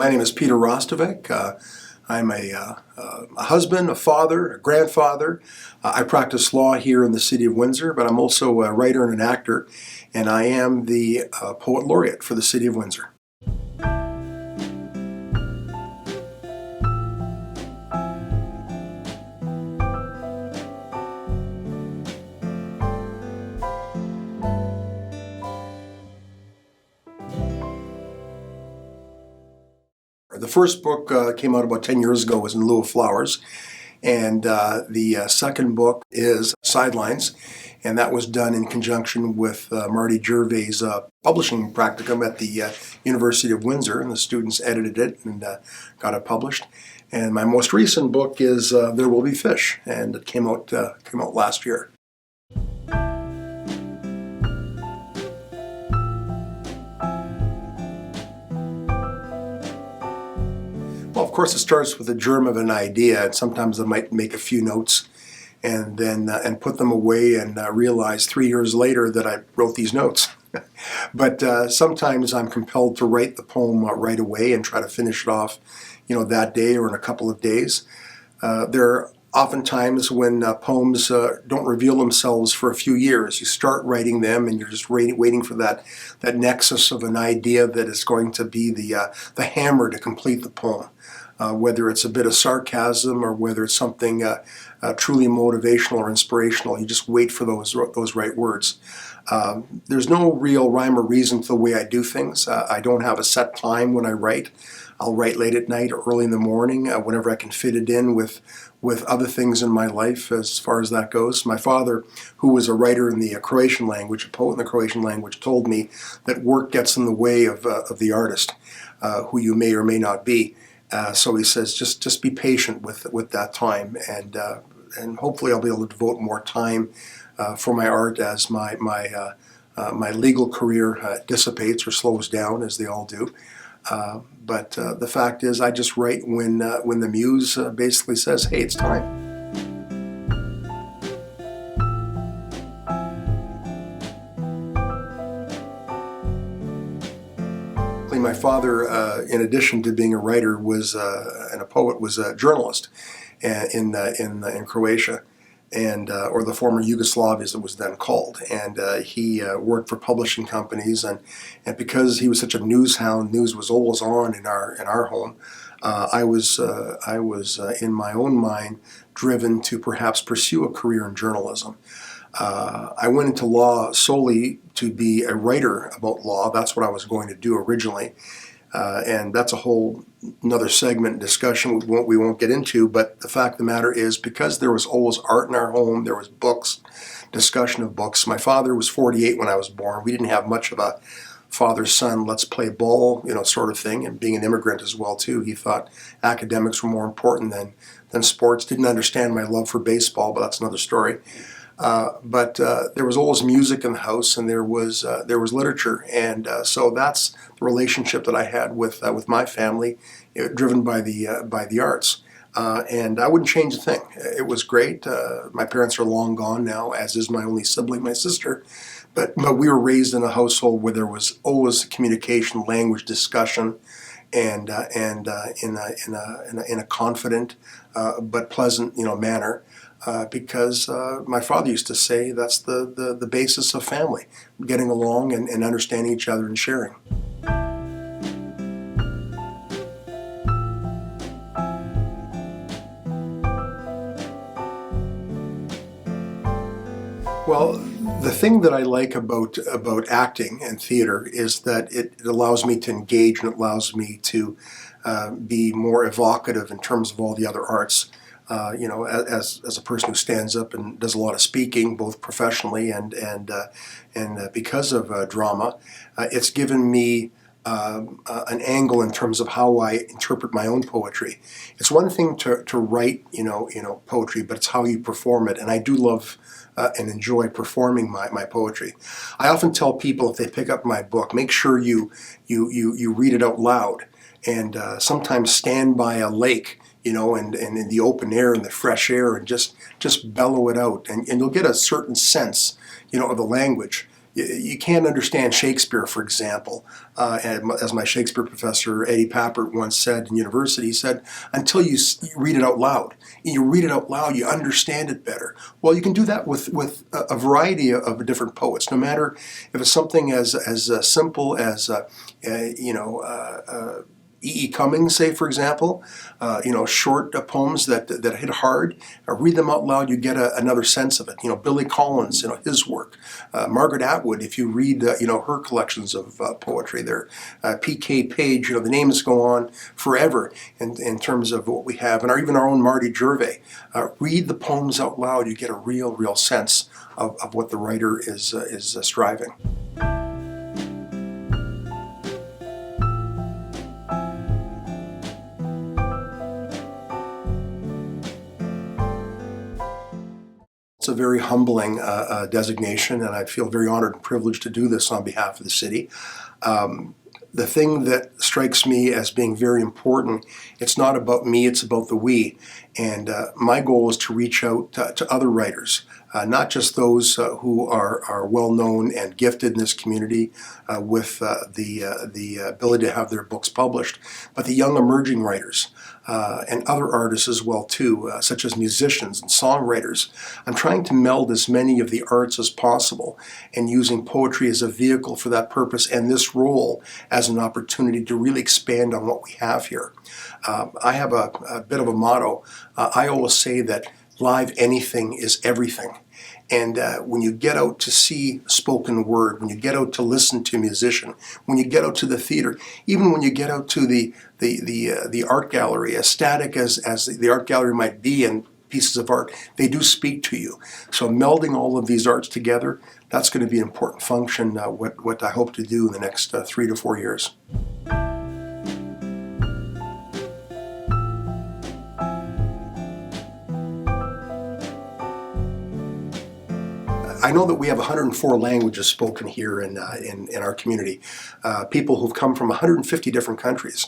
My name is Peter Hrastovec. I'm a husband, a father, a grandfather. I practice law here in the city of Windsor, but I'm also a writer and an actor, and I am the Poet Laureate for the city of Windsor. The first book came out about 10 years ago, was In Lieu of Flowers, and the second book is Sidelines, and that was done in conjunction with Marty Gervais' publishing practicum at the University of Windsor, and the students edited it and got it published. And my most recent book is There Will Be Fish, and it came out last year. Well, of course, it starts with the germ of an idea, and sometimes I might make a few notes and then put them away and realize 3 years later that I wrote these notes. But sometimes I'm compelled to write the poem right away and try to finish it off, that day or in a couple of days. There are often times when poems don't reveal themselves for a few years. You start writing them and you're just waiting for that nexus of an idea that is going to be the hammer to complete the poem. Whether it's a bit of sarcasm or whether it's something truly motivational or inspirational, you just wait for those right words. There's no real rhyme or reason to the way I do things. I don't have a set time when I write. I'll write late at night or early in the morning, whenever I can fit it in with other things in my life as far as that goes. My father, who was a writer in the Croatian language, a poet in the Croatian language, told me that work gets in the way of the artist, who you may or may not be. So he says, just be patient with that time, and hopefully I'll be able to devote more time for my art as my legal career dissipates or slows down, as they all do. But the fact is, I just write when the muse basically says, "Hey, it's time." My father, in addition to being a writer, and a poet, was a journalist in Croatia, and or the former Yugoslavia, as it was then called. And he worked for publishing companies, and because he was such a news hound, news was always on in our home. I was in my own mind driven to perhaps pursue a career in journalism. I went into law solely to be a writer about law. That's what I was going to do originally. And that's a whole another segment discussion we won't get into. But the fact of the matter is, because there was always art in our home, there was books, discussion of books. My father was 48 when I was born. We didn't have much of a father-son, let's play ball, sort of thing. And being an immigrant as well, too, he thought academics were more important than sports. Didn't understand my love for baseball, but that's another story. But there was always music in the house, and there was literature, and so that's the relationship that I had with my family, driven by the arts. And I wouldn't change a thing. It was great. My parents are long gone now, as is my only sibling, my sister. But we were raised in a household where there was always communication, language, discussion, and in a confident but pleasant manner. Because my father used to say that's the basis of family, getting along and understanding each other and sharing. Well, the thing that I like about acting and theater is that it allows me to engage, and it allows me to be more evocative in terms of all the other arts. As a person who stands up and does a lot of speaking, both professionally and because of drama, it's given me an angle in terms of how I interpret my own poetry. It's one thing to write, poetry, but it's how you perform it, and I do love and enjoy performing my poetry. I often tell people, if they pick up my book, make sure you read it out loud, and sometimes stand by a lake, and in the open air and the fresh air, and just bellow it out, and you'll get a certain sense, of the language. you can't understand Shakespeare, for example. And as my Shakespeare professor, Eddie Pappert, once said in university, he said, until you read it out loud. You read it out loud, you understand it better. Well, you can do that with a variety of different poets, no matter if it's something as simple as, E. Cummings, say, for example, short poems that hit hard. Read them out loud, you get another sense of it. Billy Collins, his work. Margaret Atwood, if you read, her collections of poetry there. P.K. Page, the names go on forever in terms of what we have. And even our own Marty Gervais. Read the poems out loud, you get a real sense of what the writer is striving. It's a very humbling designation, and I feel very honored and privileged to do this on behalf of the city. The thing that strikes me as being very important, it's not about me, it's about the we. And my goal is to reach out to other writers, not just those who are well known and gifted in this community with the ability to have their books published, but the young emerging writers. And other artists as well too, such as musicians and songwriters. I'm trying to meld as many of the arts as possible and using poetry as a vehicle for that purpose and this role as an opportunity to really expand on what we have here. I have a bit of a motto. I always say that live anything is everything. And when you get out to see spoken word, when you get out to listen to a musician, when you get out to the theater, even when you get out to the art gallery, as static as the art gallery might be and pieces of art, they do speak to you. So melding all of these arts together, that's going to be an important function, what I hope to do in the next 3 to 4 years. I know that we have 104 languages spoken here in our community, people who've come from 150 different countries.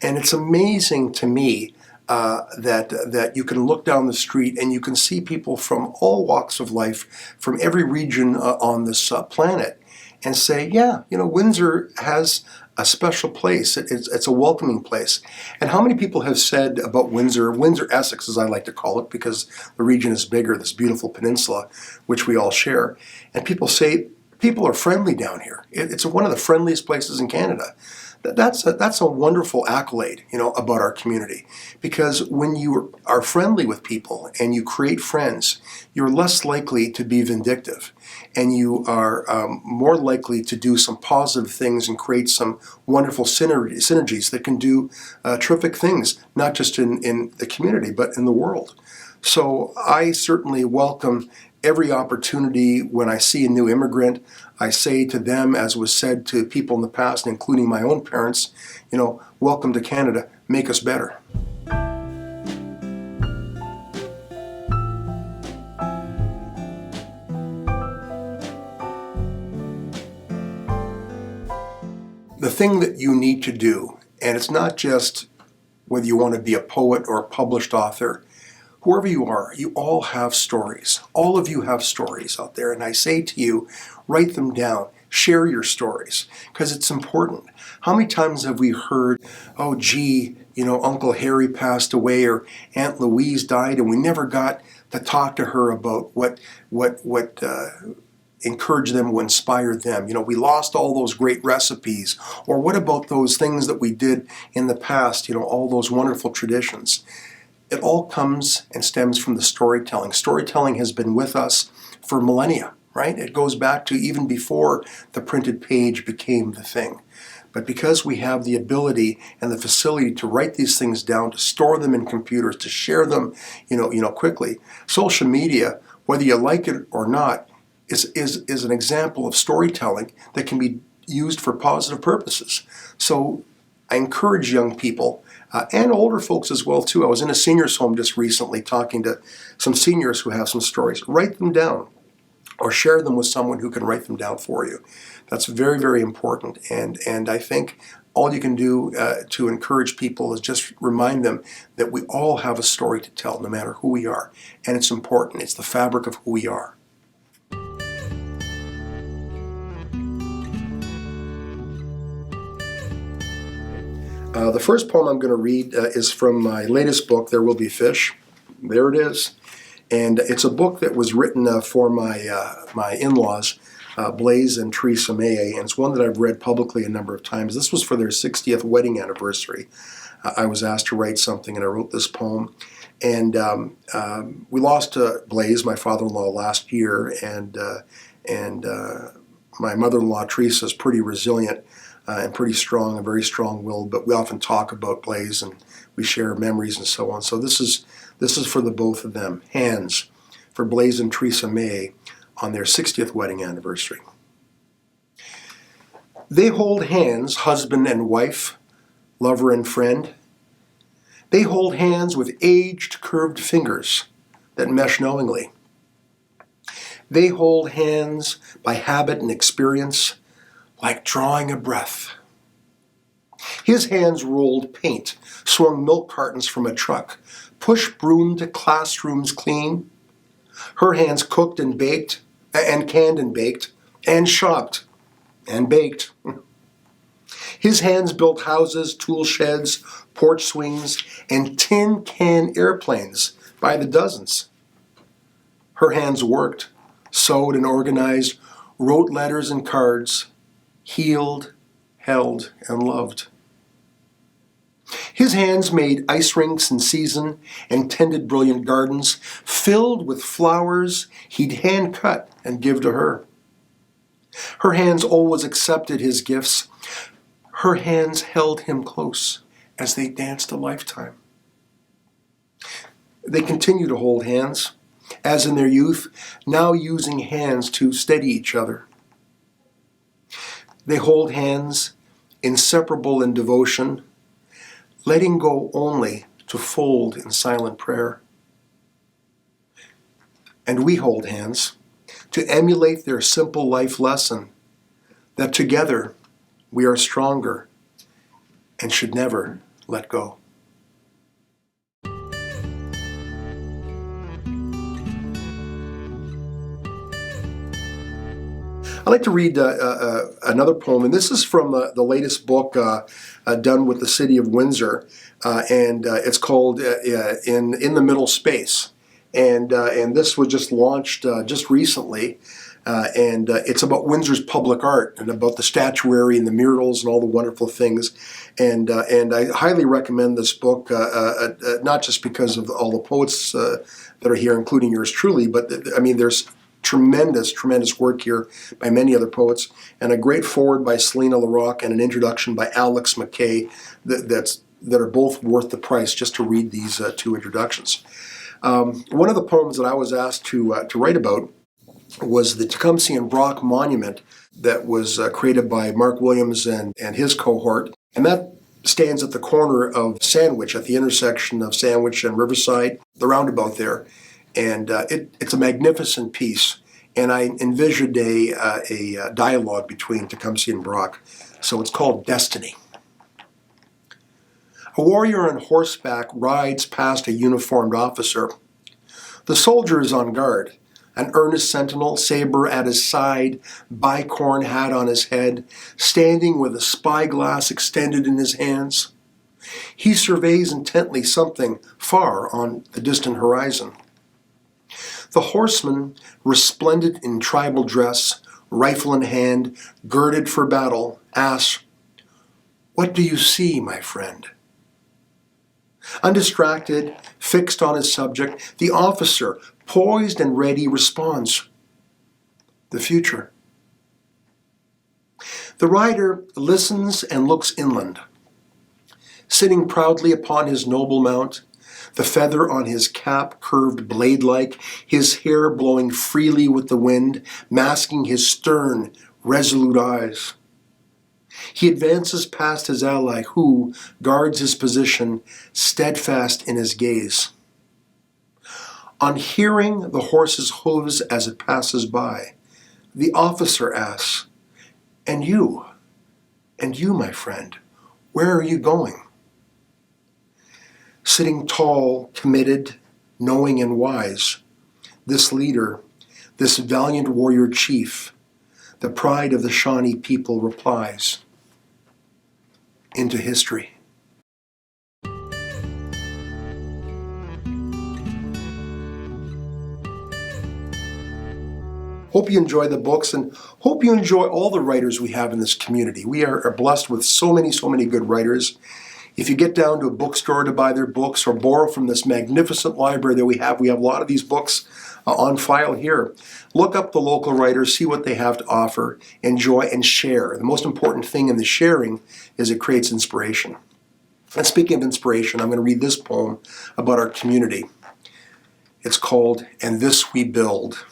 And it's amazing to me that you can look down the street and you can see people from all walks of life, from every region on this planet, and say, yeah, Windsor has a special place. It's a welcoming place. And how many people have said about Windsor Essex, as I like to call it, because the region is bigger, this beautiful peninsula, which we all share. And people say, people are friendly down here. It's one of the friendliest places in Canada. That's a wonderful accolade, about our community. Because when you are friendly with people and you create friends, you're less likely to be vindictive. And you are more likely to do some positive things and create some wonderful synergies that can do terrific things, not just in the community, but in the world. So I certainly welcome every opportunity. When I see a new immigrant, I say to them, as was said to people in the past, including my own parents, welcome to Canada, make us better. The thing that you need to do, and it's not just whether you want to be a poet or a published author, whoever you are, you all have stories. All of you have stories out there, and I say to you, write them down. Share your stories, because it's important. How many times have we heard, oh gee, Uncle Harry passed away or Aunt Louise died, and we never got to talk to her about what encourage them, will inspire them. We lost all those great recipes. Or what about those things that we did in the past, all those wonderful traditions? It all comes and stems from the storytelling. Storytelling has been with us for millennia, right? It goes back to even before the printed page became the thing. But because we have the ability and the facility to write these things down, to store them in computers, to share them, quickly, social media, whether you like it or not, is an example of storytelling that can be used for positive purposes. So I encourage young people and older folks as well too. I was in a seniors home just recently talking to some seniors who have some stories. Write them down or share them with someone who can write them down for you. That's very, very important. And I think all you can do to encourage people is just remind them that we all have a story to tell, no matter who we are. And it's important. It's the fabric of who we are. The first poem I'm going to read is from my latest book, There Will Be Fish. There it is. And it's a book that was written for my in-laws, Blaise and Theresa May, and it's one that I've read publicly a number of times. This was for their 60th wedding anniversary. I was asked to write something, and I wrote this poem. And we lost Blaise, my father-in-law, last year, and my mother-in-law, Theresa, is pretty resilient and pretty strong and very strong-willed, but we often talk about Blaise, and we share memories and so on. So this is for the both of them. Hands, for Blaise and Theresa May on their 60th wedding anniversary. They hold hands, husband and wife, lover and friend. They hold hands with aged, curved fingers that mesh knowingly. They hold hands by habit and experience, like drawing a breath. His hands rolled paint, swung milk cartons from a truck, pushed broomed classrooms clean. Her hands cooked and baked, and canned and baked, and shopped and baked. His hands built houses, tool sheds, porch swings, and tin can airplanes by the dozens. Her hands worked, sewed and organized, wrote letters and cards, healed, held, and loved. His hands made ice rinks in season and tended brilliant gardens, filled with flowers he'd hand cut and give to her. Her hands always accepted his gifts. Her hands held him close as they danced a lifetime. They continue to hold hands, as in their youth, now using hands to steady each other. They hold hands, inseparable in devotion, letting go only to fold in silent prayer. And we hold hands to emulate their simple life lesson that together we are stronger and should never let go. I'd like to read another poem, and this is from the latest book done with the city of Windsor, and it's called In the Middle Space. And this was just launched just recently, and it's about Windsor's public art and about the statuary and the murals and all the wonderful things. And I highly recommend this book, not just because of all the poets that are here, including yours truly, but I mean, there's tremendous work here by many other poets, and a great foreword by Selena LaRocque and an introduction by Alex McKay that are both worth the price just to read these two introductions. One of the poems that I was asked to write about was the Tecumseh and Brock Monument that was created by Mark Williams and his cohort, and that stands at the corner of Sandwich, at the intersection of Sandwich and Riverside, the roundabout there. And it's a magnificent piece, and I envisioned a dialogue between Tecumseh and Brock. So it's called Destiny. A warrior on horseback rides past a uniformed officer. The soldier is on guard, an earnest sentinel, saber at his side, bicorn hat on his head, standing with a spyglass extended in his hands. He surveys intently something far on the distant horizon. The horseman, resplendent in tribal dress, rifle in hand, girded for battle, asks, "What do you see, my friend?" Undistracted, fixed on his subject, the officer, poised and ready, responds, "The future." The rider listens and looks inland. Sitting proudly upon his noble mount, the feather on his cap curved blade-like, his hair blowing freely with the wind, masking his stern, resolute eyes. He advances past his ally, who guards his position, steadfast in his gaze. On hearing the horse's hooves as it passes by, the officer asks, And you, my friend, where are you going?" Sitting tall, committed, knowing and wise, this leader, this valiant warrior chief, the pride of the Shawnee people, replies, "Into history." Hope you enjoy the books, and hope you enjoy all the writers we have in this community. We are blessed with so many good writers. If you get down to a bookstore to buy their books or borrow from this magnificent library that we have a lot of these books on file here. Look up the local writers, see what they have to offer, enjoy, and share. The most important thing in the sharing is it creates inspiration. And speaking of inspiration, I'm going to read this poem about our community. It's called, "And This We Build."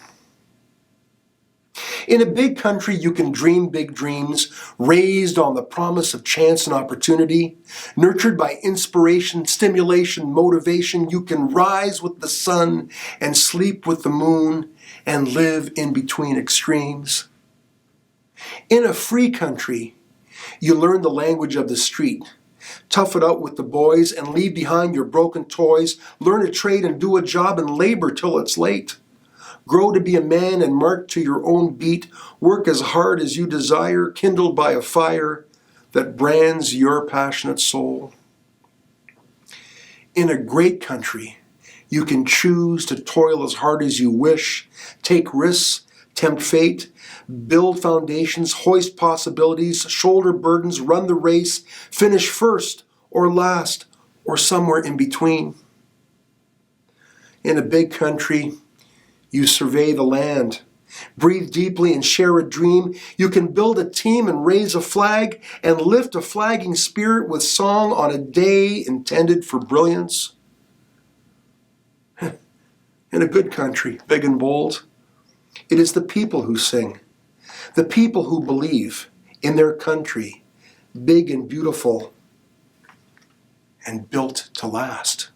In a big country, you can dream big dreams, raised on the promise of chance and opportunity. Nurtured by inspiration, stimulation, motivation, you can rise with the sun and sleep with the moon and live in between extremes. In a free country, you learn the language of the street. Tough it out with the boys and leave behind your broken toys. Learn a trade and do a job and labor till it's late. Grow to be a man and march to your own beat. Work as hard as you desire, kindled by a fire that brands your passionate soul. In a great country, you can choose to toil as hard as you wish, take risks, tempt fate, build foundations, hoist possibilities, shoulder burdens, run the race, finish first or last or somewhere in between. In a big country, you survey the land, breathe deeply and share a dream. You can build a team and raise a flag and lift a flagging spirit with song on a day intended for brilliance. In a good country, big and bold, it is the people who sing, the people who believe in their country, big and beautiful and built to last.